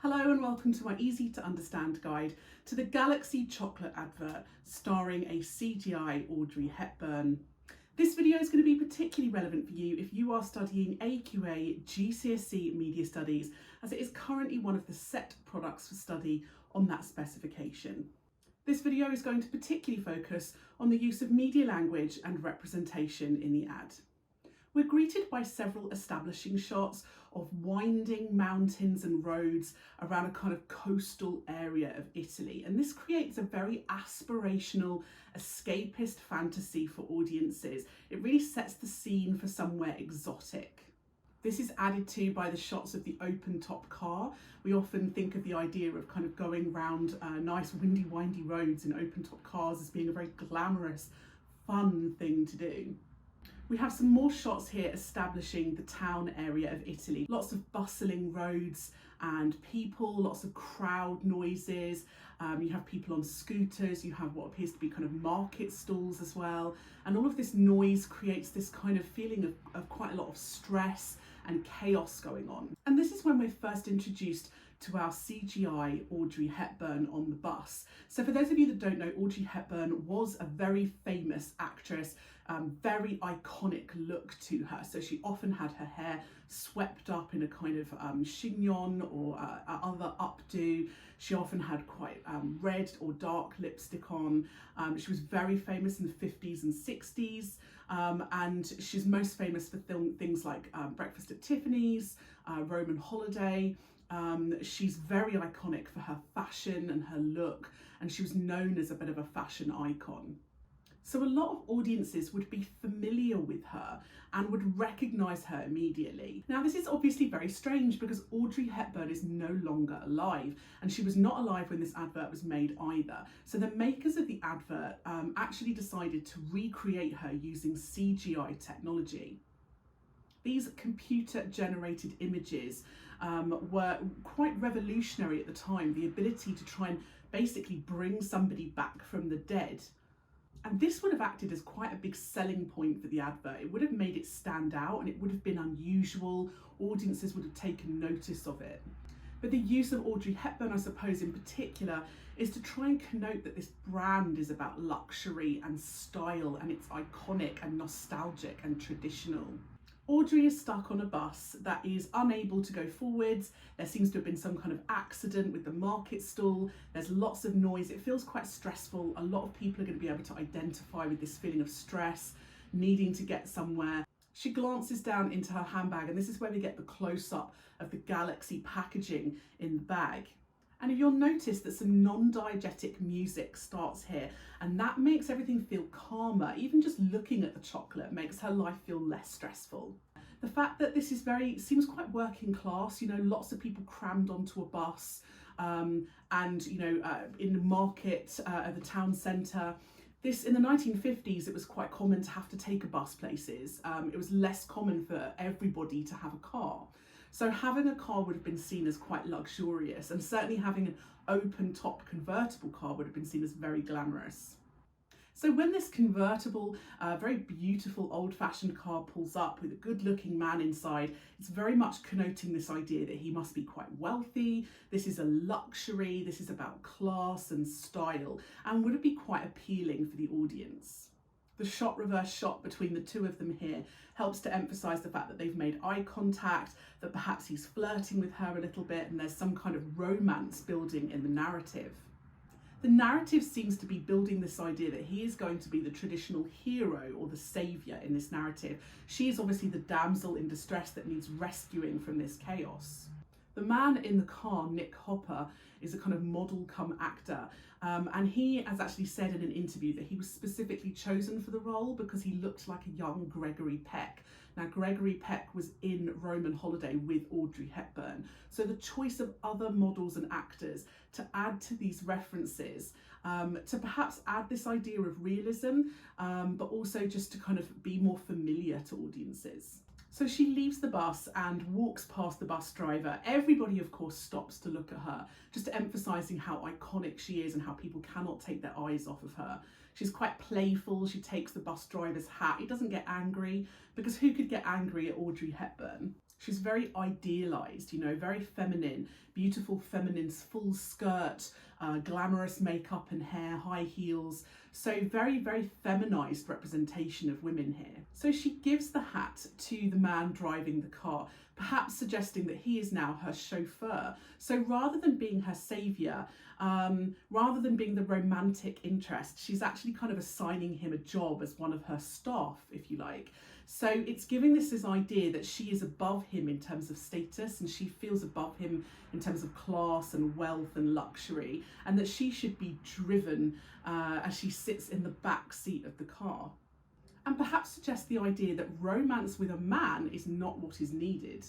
Hello and welcome to my easy to understand guide to the Galaxy chocolate advert starring a CGI Audrey Hepburn. This video is going to be particularly relevant for you if you are studying AQA GCSE Media Studies, as it is currently one of the set products for study on that specification. This video is going to particularly focus on the use of media language and representation in the ad. We're greeted by several establishing shots of winding mountains and roads around a kind of coastal area of Italy, and this creates a very aspirational, escapist fantasy for audiences. It really sets the scene for somewhere exotic. This is added to by the shots of the open top car. We often think of the idea of kind of going round nice windy roads in open top cars as being a very glamorous, fun thing to do. We have some more shots here establishing the town area of Italy. Lots of bustling roads and people, lots of crowd noises. You have people on scooters, you have what appears to be kind of market stalls as well. And all of this noise creates this kind of feeling of quite a lot of stress and chaos going on. And this is when we're first introduced to our CGI Audrey Hepburn on the bus. So for those of you that don't know, Audrey Hepburn was a very famous actress, very iconic look to her. So she often had her hair swept up in a kind of chignon or other updo. She often had quite red or dark lipstick on. She was very famous in the 50s and 60s. And she's most famous for things like Breakfast at Tiffany's, Roman Holiday. She's very iconic for her fashion and her look, and she was known as a bit of a fashion icon. So a lot of audiences would be familiar with her and would recognise her immediately. Now this is obviously very strange because Audrey Hepburn is no longer alive, and she was not alive when this advert was made either. So the makers of the advert actually decided to recreate her using CGI technology. These computer-generated images were quite revolutionary at the time, the ability to try and basically bring somebody back from the dead. And this would have acted as quite a big selling point for the advert. It would have made it stand out and it would have been unusual. Audiences would have taken notice of it. But the use of Audrey Hepburn, I suppose, in particular, is to try and connote that this brand is about luxury and style, and it's iconic and nostalgic and traditional. Audrey is stuck on a bus that is unable to go forwards. There seems to have been some kind of accident with the market stall. There's lots of noise. It feels quite stressful. A lot of people are going to be able to identify with this feeling of stress, needing to get somewhere. She glances down into her handbag, and this is where we get the close-up of the Galaxy packaging in the bag. And you'll notice that some non-diegetic music starts here, and that makes everything feel calmer. Even just looking at the chocolate makes her life feel less stressful. The fact that this is seems quite working class, you know, lots of people crammed onto a bus, and you know, in the market at the town centre. This, in the 1950s, it was quite common to have to take a bus places. It was less common for everybody to have a car. So having a car would have been seen as quite luxurious, and certainly having an open top convertible car would have been seen as very glamorous. So when this convertible, very beautiful old-fashioned car pulls up with a good-looking man inside, it's very much connoting this idea that he must be quite wealthy. This is a luxury, this is about class and style, and would it be quite appealing for the audience? The reverse shot between the two of them here helps to emphasise the fact that they've made eye contact, that perhaps he's flirting with her a little bit, and there's some kind of romance building in the narrative. The narrative seems to be building this idea that he is going to be the traditional hero or the saviour in this narrative. She is obviously the damsel in distress that needs rescuing from this chaos. The man in the car, Nick Hopper, is a kind of model come actor, and he has actually said in an interview that he was specifically chosen for the role because he looked like a young Gregory Peck. Now, Gregory Peck was in Roman Holiday with Audrey Hepburn, so the choice of other models and actors to add to these references, to perhaps add this idea of realism, but also just to kind of be more familiar to audiences. So she leaves the bus and walks past the bus driver. Everybody, of course, stops to look at her, just emphasising how iconic she is and how people cannot take their eyes off of her. She's quite playful. She takes the bus driver's hat. He doesn't get angry, because who could get angry at Audrey Hepburn? She's very idealised, you know, very feminine, beautiful feminine full skirt, glamorous makeup and hair, high heels. So very, very feminised representation of women here. So she gives the hat to the man driving the car, perhaps suggesting that he is now her chauffeur. So rather than being her saviour, rather than being the romantic interest, she's actually kind of assigning him a job as one of her staff, if you like. So it's giving this idea that she is above him in terms of status, and she feels above him in terms of class and wealth and luxury, and that she should be driven as she sits in the back seat of the car. And perhaps suggests the idea that romance with a man is not what is needed.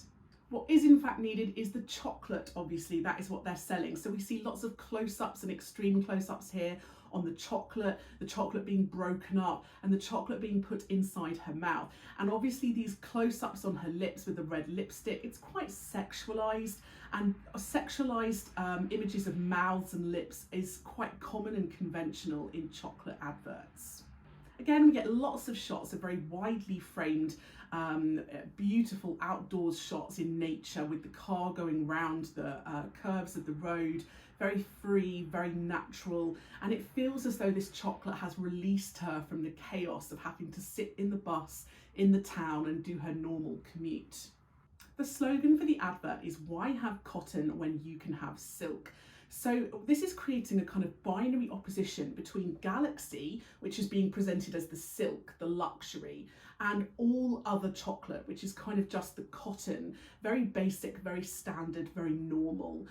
What is in fact needed is the chocolate, obviously, that is what they're selling. So we see lots of close-ups and extreme close-ups here on the chocolate being broken up and the chocolate being put inside her mouth. And obviously these close-ups on her lips with the red lipstick, it's quite sexualized, and sexualized images of mouths and lips is quite common and conventional in chocolate adverts. Again, we get lots of shots of very widely framed, beautiful outdoors shots in nature with the car going round the curves of the road, very free, very natural, and it feels as though this chocolate has released her from the chaos of having to sit in the bus in the town and do her normal commute. The slogan for the advert is "Why have cotton when you can have silk?" So this is creating a kind of binary opposition between Galaxy, which is being presented as the silk, the luxury, and all other chocolate, which is kind of just the cotton, very basic, very standard, very normal.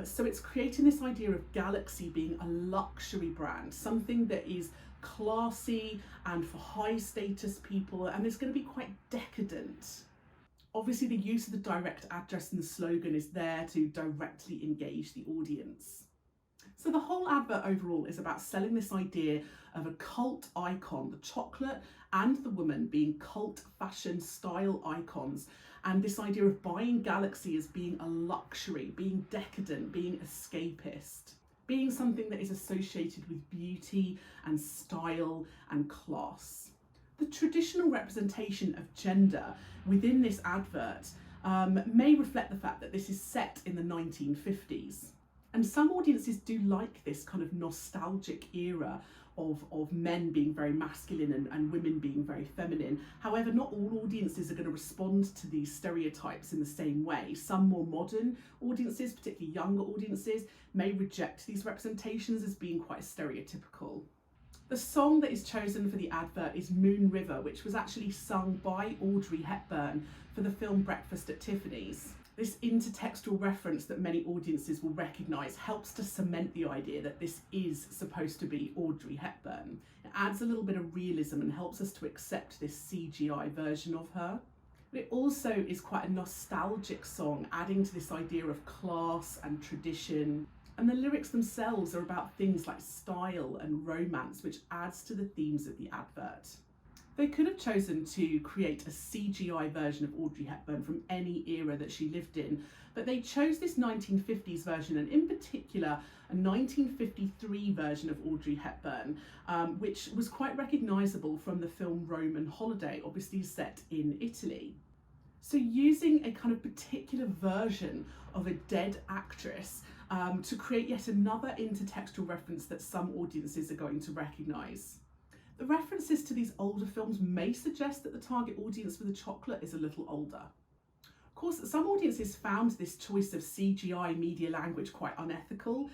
So it's creating this idea of Galaxy being a luxury brand, something that is classy and for high status people, and it's going to be quite decadent. Obviously, the use of the direct address in the slogan is there to directly engage the audience. So the whole advert overall is about selling this idea of a cult icon, the chocolate and the woman being cult fashion style icons, and this idea of buying Galaxy as being a luxury, being decadent, being escapist, being something that is associated with beauty and style and class. The traditional representation of gender within this advert may reflect the fact that this is set in the 1950s. And some audiences do like this kind of nostalgic era of men being very masculine and women being very feminine. However, not all audiences are going to respond to these stereotypes in the same way. Some more modern audiences, particularly younger audiences, may reject these representations as being quite stereotypical. The song that is chosen for the advert is Moon River, which was actually sung by Audrey Hepburn for the film Breakfast at Tiffany's. This intertextual reference that many audiences will recognise helps to cement the idea that this is supposed to be Audrey Hepburn. It adds a little bit of realism and helps us to accept this CGI version of her. But it also is quite a nostalgic song, adding to this idea of class and tradition. And the lyrics themselves are about things like style and romance, which adds to the themes of the advert. They could have chosen to create a CGI version of Audrey Hepburn from any era that she lived in, but they chose this 1950s version, and in particular a 1953 version of Audrey Hepburn, which was quite recognisable from the film Roman Holiday, obviously set in Italy. So using a kind of particular version of a dead actress to create yet another intertextual reference that some audiences are going to recognise. The references to these older films may suggest that the target audience for the chocolate is a little older. Of course, some audiences found this choice of CGI media language quite unethical,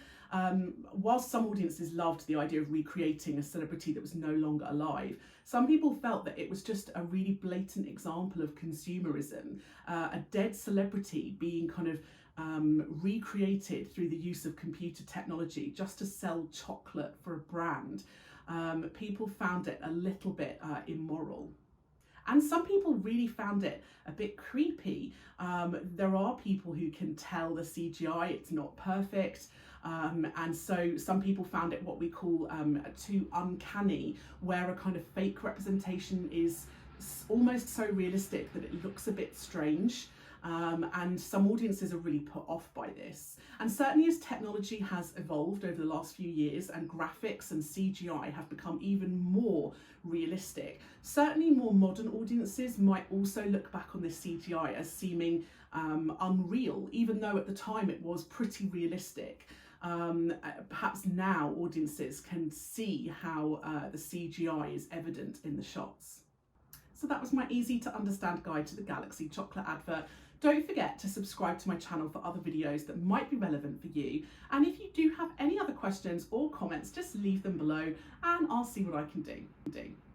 whilst some audiences loved the idea of recreating a celebrity that was no longer alive. Some people felt that it was just a really blatant example of consumerism, a dead celebrity being kind of recreated through the use of computer technology just to sell chocolate for a brand. People found it a little bit immoral. And some people really found it a bit creepy. There are people who can tell the CGI, it's not perfect. And so some people found it what we call too uncanny, where a kind of fake representation is almost so realistic that it looks a bit strange. and some audiences are really put off by this. And certainly as technology has evolved over the last few years and graphics and CGI have become even more realistic, certainly more modern audiences might also look back on this CGI as seeming unreal, even though at the time it was pretty realistic. Perhaps now audiences can see how the CGI is evident in the shots. So that was my easy to understand guide to the Galaxy chocolate advert. Don't forget to subscribe to my channel for other videos that might be relevant for you. And if you do have any other questions or comments, just leave them below and I'll see what I can do.